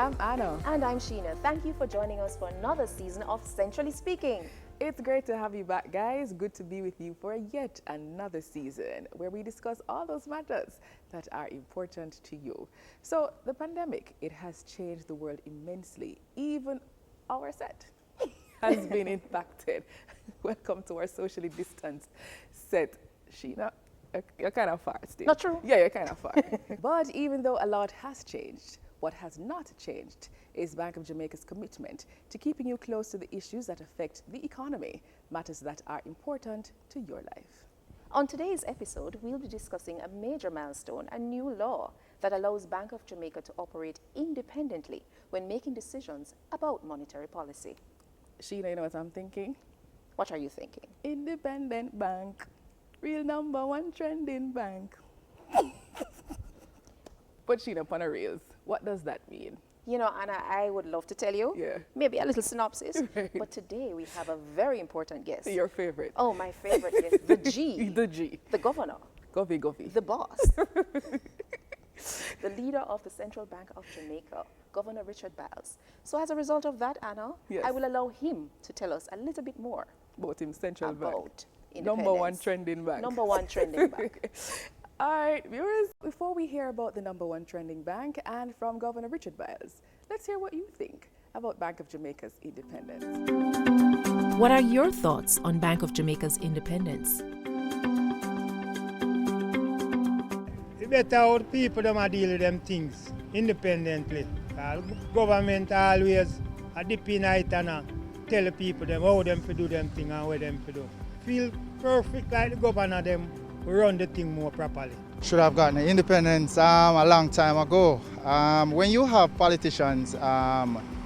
I'm Anna. And I'm Sheena. Thank you for joining us for another season of Centrally Speaking. It's great to have you back, guys. Good to be with you for yet another season where we discuss all those matters that are important to you. So the pandemic, it has changed the world immensely. Even our set has been impacted. Welcome to our socially distanced set, Sheena. You're kind of far still. Not true. Yeah, you're kind of far. But even though a lot has changed, what has not changed is Bank of Jamaica's commitment to keeping you close to the issues that affect the economy, matters that are important to your life. On today's episode, we'll be discussing a major milestone, a new law that allows Bank of Jamaica to operate independently when making decisions about monetary policy. Sheena, you know what I'm thinking? What are you thinking? Independent bank. Real number one trending bank. But Sheena, upon a reels, what does that mean? You know, Anna, I would love to tell you. Yeah. Maybe a little synopsis. Right. But today we have a very important guest. Your favorite. Oh, my favorite guest. The G. The G. The governor. Govy. The boss. The leader of the Central Bank of Jamaica, Governor Richard Byles. So as a result of that, Anna, Yes. I will allow him to tell us a little bit more About him, Central Bank. about independence. Number one trending bank. Number one trending bank. All right, viewers, before we hear about the number one trending bank and from Governor Richard Byles, let's hear what you think about Bank of Jamaica's independence. What are your thoughts on Bank of Jamaica's independence? It's better how the people them a deal with them things independently. Government always a dip in it and tell the people them how them to do them thing and where them to do. Feel perfect like the governor them run the thing more properly. Should have gotten independence a long time ago. When you have politicians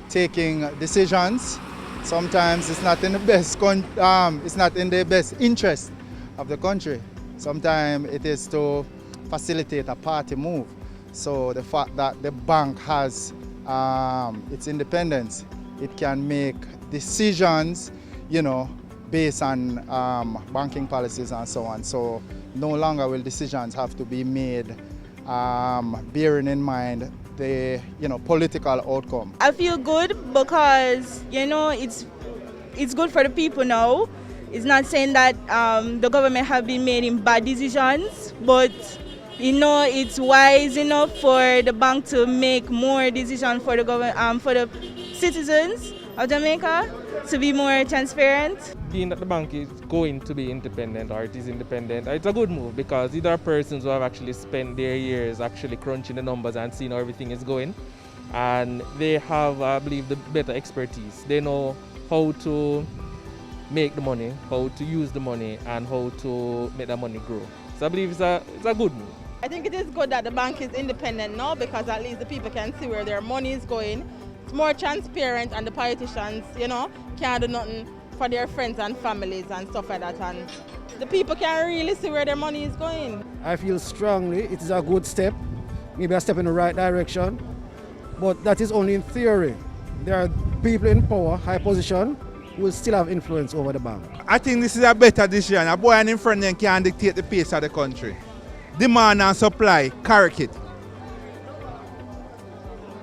taking decisions, sometimes it's not in the best interest of the country. Sometimes it is to facilitate a party move. So the fact that the bank has its independence, it can make decisions, based on banking policies and so on. So no longer will decisions have to be made bearing in mind the political outcome. I feel good because it's good for the people now. It's not saying that the government have been making bad decisions, but it's wise enough for the bank to make more decisions for the government, for the citizens of Jamaica, to be more transparent. Being that the bank is going to be independent, or it is independent, it's a good move because these are persons who have actually spent their years actually crunching the numbers and seeing how everything is going. And they have, I believe, the better expertise. They know how to make the money, how to use the money, and how to make the money grow. So I believe it's a good move. I think it is good that the bank is independent now because at least the people can see where their money is going. It's more transparent and the politicians, can't do nothing for their friends and families and stuff like that. And the people can really see where their money is going. I feel strongly it is a good step, maybe a step in the right direction, but that is only in theory. There are people in power, high position, who will still have influence over the bank. I think this is a better decision. A boy and in front them can dictate the pace of the country. Demand and supply, correct it.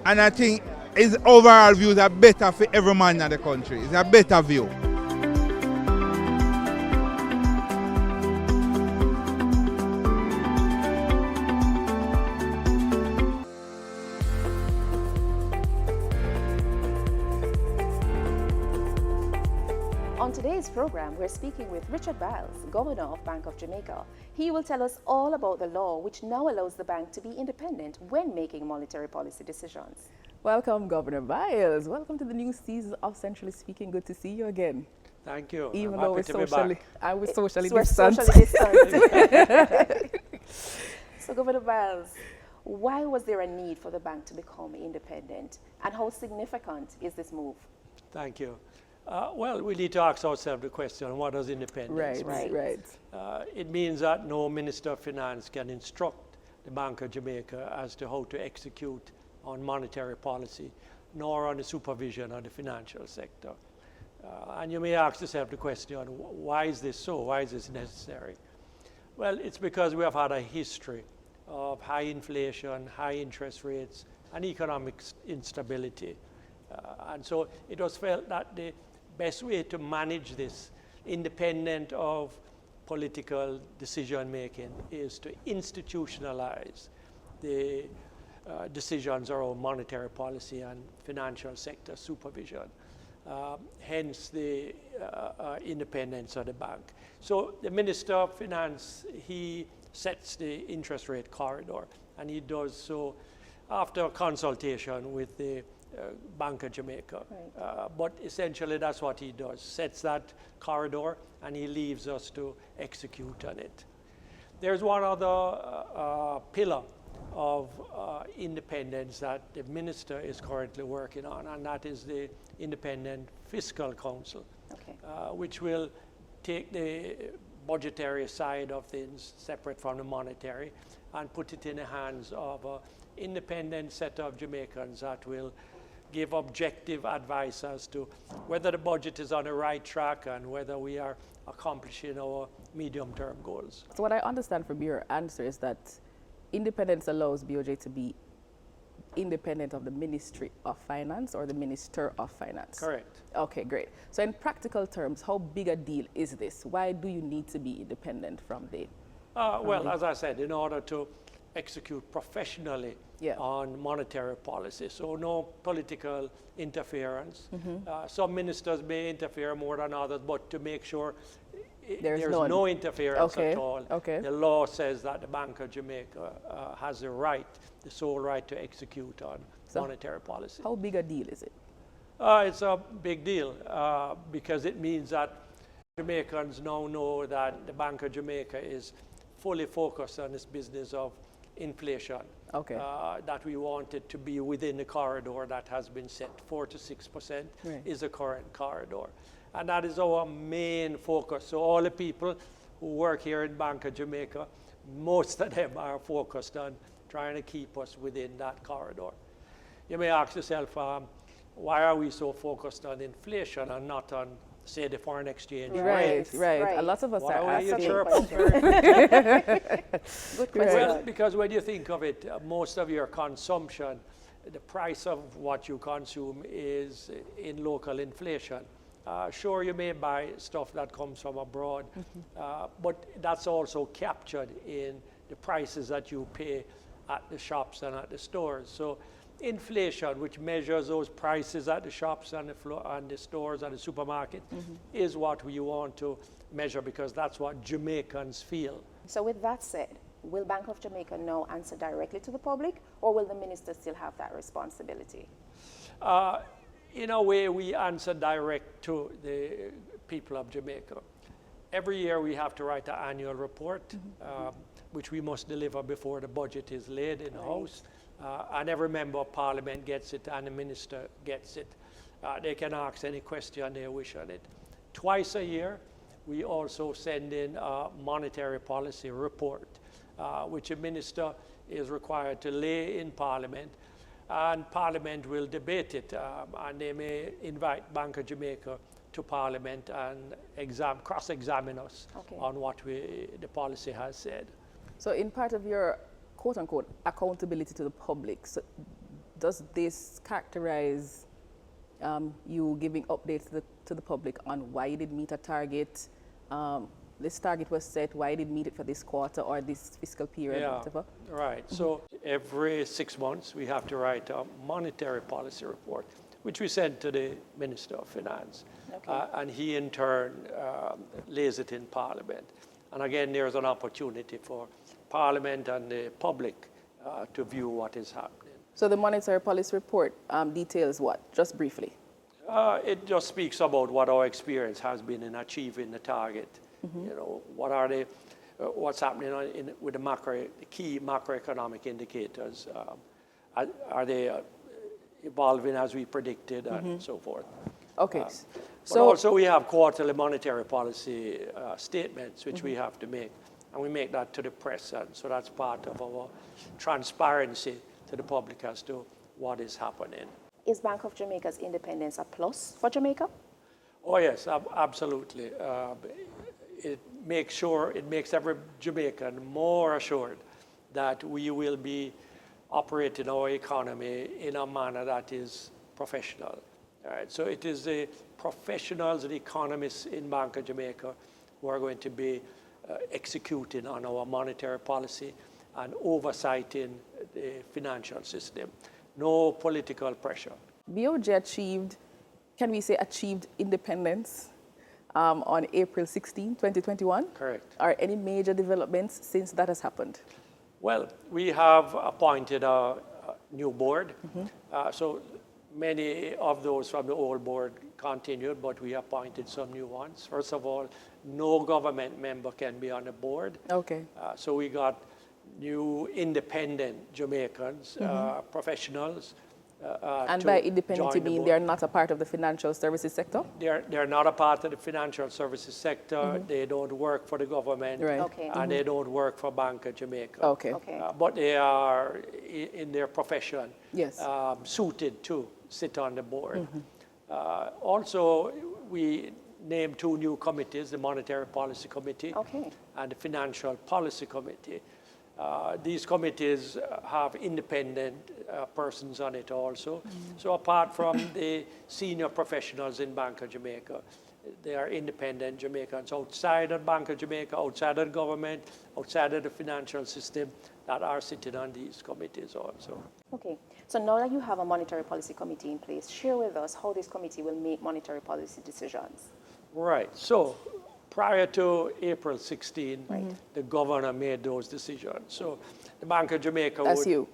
And I think his overall views are better for every man in the country. It's a better view. On today's program, we're speaking with Richard Byles, Governor of Bank of Jamaica. He will tell us all about the law which now allows the bank to be independent when making monetary policy decisions. Welcome, Governor Byles. Welcome to the new season of Centrally Speaking. Good to see you again. Thank you. Even though we're socially We're distant. socially distant. So, Governor Byles, why was there a need for the bank to become independent, and how significant is this move? Thank you. Well, we need to ask ourselves the question, what does independence mean? Right. It means that no Minister of Finance can instruct the Bank of Jamaica as to how to execute on monetary policy, nor on the supervision of the financial sector. And you may ask yourself the question, why is this so? Why is this necessary? Well, it's because we have had a history of high inflation, high interest rates, and economic instability. And so it was felt that the best way to manage this, independent of political decision making, is to institutionalize the decisions around monetary policy and financial sector supervision. Hence the independence of the bank. So the Minister of Finance, he sets the interest rate corridor, and he does so after consultation with the Bank of Jamaica. Right. But essentially that's what he does, sets that corridor, and he leaves us to execute on it. There's one other pillar of independence that the Minister is currently working on, and that is the Independent Fiscal Council, which will take the budgetary side of things separate from the monetary and put it in the hands of an independent set of Jamaicans that will give objective advice as to whether the budget is on the right track and whether we are accomplishing our medium-term goals. So what I understand from your answer is that independence allows BOJ to be independent of the Ministry of Finance or the Minister of Finance. Correct. Okay, great. So in practical terms, how big a deal is this? Why do you need to be independent from the... Well, as I said, in order to execute professionally on monetary policy. So no political interference. Some ministers may interfere more than others, but to make sure there's no interference at all. The law says that the Bank of Jamaica has the right, the sole right to execute on monetary policy. How big a deal is it? It's a big deal because it means that Jamaicans now know that the Bank of Jamaica is fully focused on this business of inflation. That we want it to be within the corridor that has been set. 4 to 6% is the current corridor. And that is our main focus. So all the people who work here in Bank of Jamaica, most of them are focused on trying to keep us within that corridor. You may ask yourself, why are we so focused on inflation and not on, say, the foreign exchange rate? Right. A lot of us are asking. Good question. Well, because when you think of it, most of your consumption, the price of what you consume is in local inflation. Sure, you may buy stuff that comes from abroad, but that's also captured in the prices that you pay at the shops and at the stores. So inflation, which measures those prices at the shops and the stores and the supermarket, is what we want to measure because that's what Jamaicans feel. So with that said, will Bank of Jamaica now answer directly to the public, or will the minister still have that responsibility? In a way, we answer direct to the people of Jamaica. Every year we have to write an annual report, which we must deliver before the budget is laid in the House. And every member of Parliament gets it and the minister gets it. They can ask any question they wish on it. Twice a year, we also send in a monetary policy report, which a minister is required to lay in Parliament, and Parliament will debate it, and they may invite Bank of Jamaica to Parliament and cross-examine us on what the policy has said. So in part of your quote-unquote accountability to the public, so does this characterize you giving updates to the public on why you didn't meet a target? This target was set, why you didn't meet it for this quarter or this fiscal period, whatever? Right. So every 6 months we have to write a monetary policy report, which we send to the Minister of Finance. And he in turn lays it in Parliament. And again, there's an opportunity for Parliament and the public to view what is happening. So the monetary policy report details what? Just briefly. It just speaks about what our experience has been in achieving the target. You know, what are the, what's happening with the key macroeconomic indicators? Are they evolving as we predicted and so forth? But also we have quarterly monetary policy statements which we have to make, and we make that to the press, and so that's part of our transparency to the public as to what is happening. Is Bank of Jamaica's independence a plus for Jamaica? Oh yes, absolutely. It makes every Jamaican more assured that we will be operating our economy in a manner that is professional. All right, so it is the professionals, the economists in Bank of Jamaica who are going to be executing on our monetary policy and oversighting the financial system. No political pressure. BOJ achieved, can we say achieved independence on April 16, 2021? Correct. Are any major developments since that has happened? Well, we have appointed a new board. So many of those from the old board continued, but we appointed some new ones. First of all, no government member can be on the board. Okay. So we got new independent Jamaicans, professionals. And by independent, you mean they're not a part of the financial services sector? They're not a part of the financial services sector. They don't work for the government. Right. Okay. And they don't work for Bank of Jamaica. Okay. Okay. But they are, in their profession, Yes. suited to sit on the board. Also, we named two new committees, the Monetary Policy Committee Okay. and the Financial Policy Committee. These committees have independent persons on it also. So apart from the senior professionals in Bank of Jamaica, they are independent Jamaicans outside of Bank of Jamaica, outside of the government, outside of the financial system that are sitting on these committees also. Okay. So now that you have a monetary policy committee in place, share with us how this committee will make monetary policy decisions. Right. So prior to April 16, the governor made those decisions. So the Bank of Jamaica That's would... you.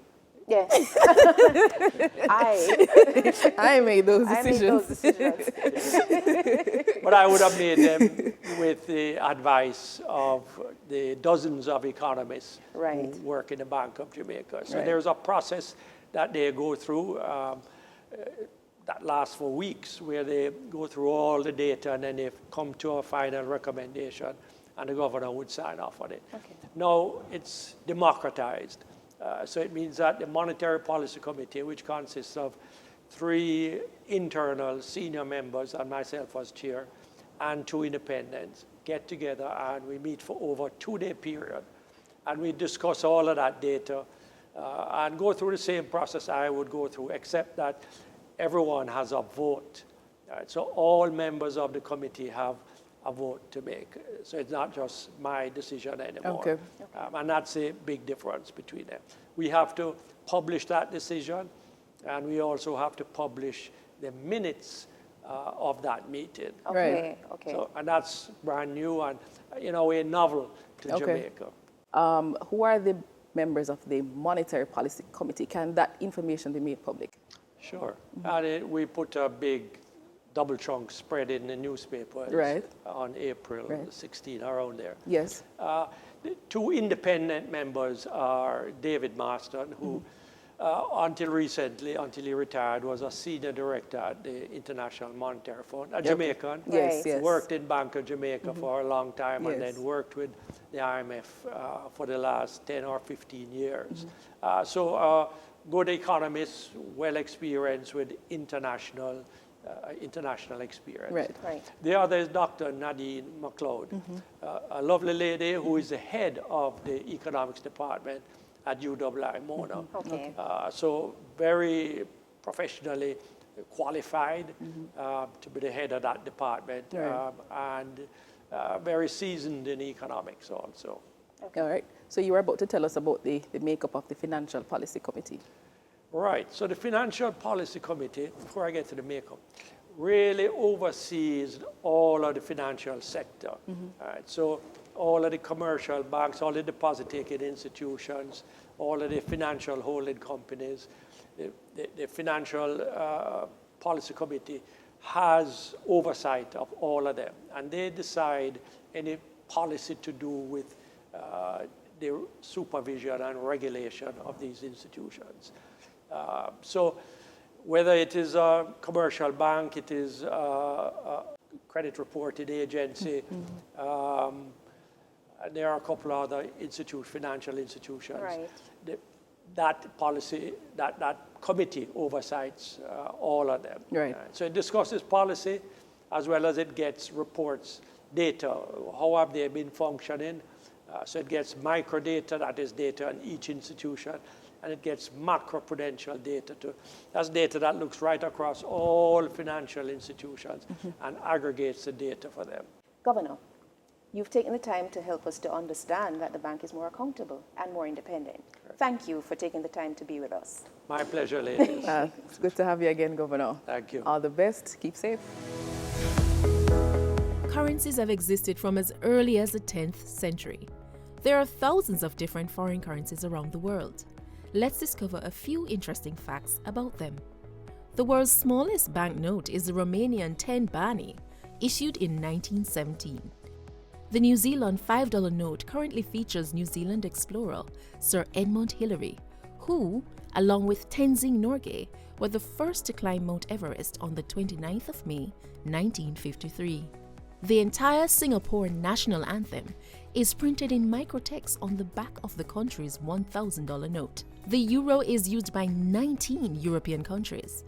Yes. I made those I made decisions. those decisions. But I would have made them with the advice of the dozens of economists Right. who work in the Bank of Jamaica. So Right. there's a process that they go through that lasts for weeks, where they go through all the data and then they come to a final recommendation, and the governor would sign off on it. Okay. Now it's democratized. So it means that the Monetary Policy Committee, which consists of 3 internal senior members and myself as chair, and 2 independents, get together and we meet for over a 2-day period. And we discuss all of that data and go through the same process I would go through, except that everyone has a vote. Right? So all members of the committee have a vote to make. So it's not just my decision anymore. Okay. And that's a big difference between them. We have to publish that decision, and we also have to publish the minutes of that meeting. Okay. Okay. So, and that's brand new and, a novel to Okay. Jamaica. Who are the members of the Monetary Policy Committee? Can that information be made public? Sure. And we put a big double chunk spread in the newspapers Right. on April 16, around there. Yes. The 2 independent members are David Marston, who until recently, until he retired, was a senior director at the International Monetary Fund, a Jamaican. Yes, Right. yes. Worked in Bank of Jamaica for a long time, and Yes. then worked with the IMF for the last 10 or 15 years. So good economist, well experienced with international experience. Right. Right. The other is Dr. Nadine McLeod, a lovely lady who is the head of the economics department at UWI Mona. Okay. So very professionally qualified to be the head of that department, Right. and very seasoned in economics also. All right. So you were about to tell us about the makeup of the Financial Policy Committee. Right. So the Financial Policy Committee, before I get to the makeup, really oversees all of the financial sector. All right. So all of the commercial banks, all the deposit-taking institutions, all of the financial holding companies, the Financial Policy Committee has oversight of all of them, and they decide any policy to do with the supervision and regulation of these institutions. So whether it is a commercial bank, it is a credit reporting agency, there are a couple of other financial institutions. Right. That policy, that committee oversights all of them. Right. So it discusses policy as well as it gets reports, data, how have they been functioning, So it gets micro data, that is data on each institution, and it gets macro-prudential data too. That's data that looks right across all financial institutions and aggregates the data for them. Governor, you've taken the time to help us to understand that the bank is more accountable and more independent. Correct. Thank you for taking the time to be with us. My pleasure, ladies. It's good to have you again, Governor. Thank you. All the best. Keep safe. Currencies have existed from as early as the 10th century. There are thousands of different foreign currencies around the world. Let's discover a few interesting facts about them. The world's smallest banknote is the Romanian 10 bani, issued in 1917. The New Zealand $5 note currently features New Zealand explorer Sir Edmund Hillary, who, along with Tenzing Norgay, were the first to climb Mount Everest on the 29th of May, 1953. The entire Singapore national anthem is printed in microtext on the back of the country's $1,000 note. The euro is used by 19 European countries.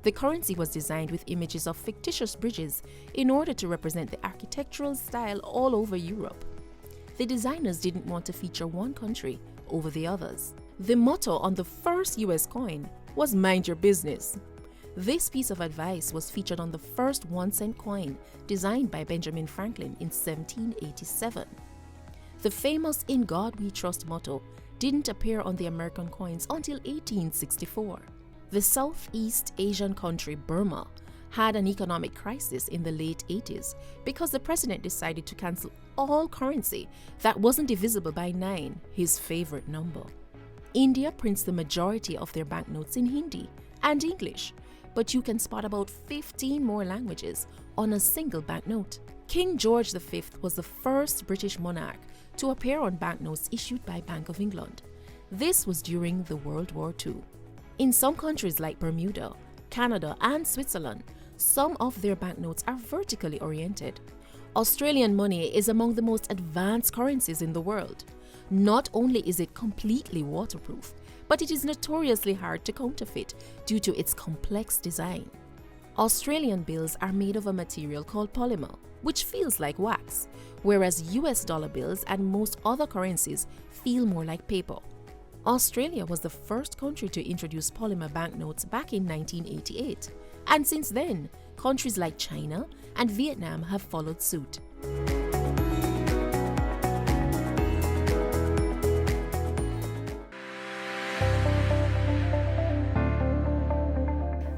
The currency was designed with images of fictitious bridges in order to represent the architectural style all over Europe. The designers didn't want to feature one country over the others. The motto on the first US coin was "Mind your business." This piece of advice was featured on the first 1-cent coin designed by Benjamin Franklin in 1787. The famous "In God We Trust" motto didn't appear on the American coins until 1864. The Southeast Asian country Burma had an economic crisis in the late 80s because the president decided to cancel all currency that wasn't divisible by 9, his favorite number. India prints the majority of their banknotes in Hindi and English, but you can spot about 15 more languages on a single banknote. King George V was the first British monarch to appear on banknotes issued by Bank of England. This was during the World War II. In some countries like Bermuda, Canada, and Switzerland, some of their banknotes are vertically oriented. Australian money is among the most advanced currencies in the world. Not only is it completely waterproof, but it is notoriously hard to counterfeit due to its complex design. Australian bills are made of a material called polymer, which feels like wax, whereas US dollar bills and most other currencies feel more like paper. Australia was the first country to introduce polymer banknotes back in 1988, and since then, countries like China and Vietnam have followed suit.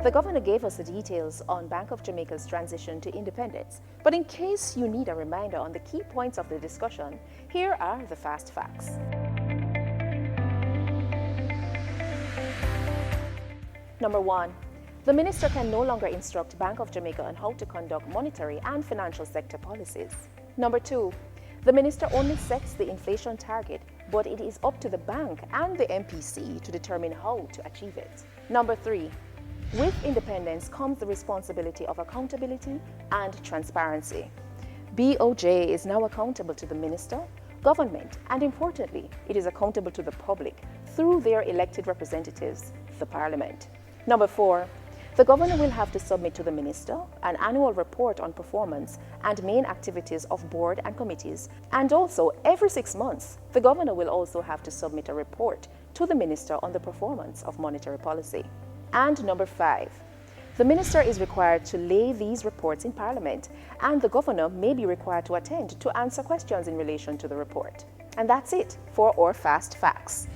The governor gave us the details on Bank of Jamaica's transition to independence, but in case you need a reminder on the key points of the discussion, here are the fast facts. Number 1. The minister can no longer instruct Bank of Jamaica on how to conduct monetary and financial sector policies. Number 2. The minister only sets the inflation target, but it is up to the bank and the MPC to determine how to achieve it. Number 3. With independence comes the responsibility of accountability and transparency. BOJ is now accountable to the minister, government, and importantly, it is accountable to the public through their elected representatives, the Parliament. Number 4, the governor will have to submit to the minister an annual report on performance and main activities of board and committees, and also every 6 months, the governor will also have to submit a report to the minister on the performance of monetary policy. And number 5, the minister is required to lay these reports in Parliament, and the governor may be required to attend to answer questions in relation to the report. And that's it for our Fast Facts.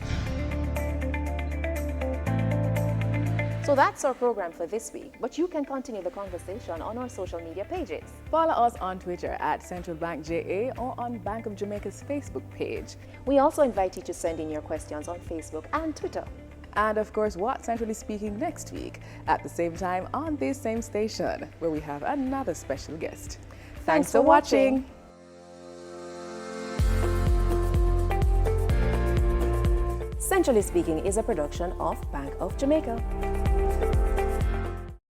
So that's our program for this week, but you can continue the conversation on our social media pages. Follow us on Twitter at Central Bank JA or on Bank of Jamaica's Facebook page. We also invite you to send in your questions on Facebook and Twitter. And of course, watch Centrally Speaking next week at the same time on this same station, where we have another special guest. Thanks for watching. Centrally Speaking is a production of Bank of Jamaica.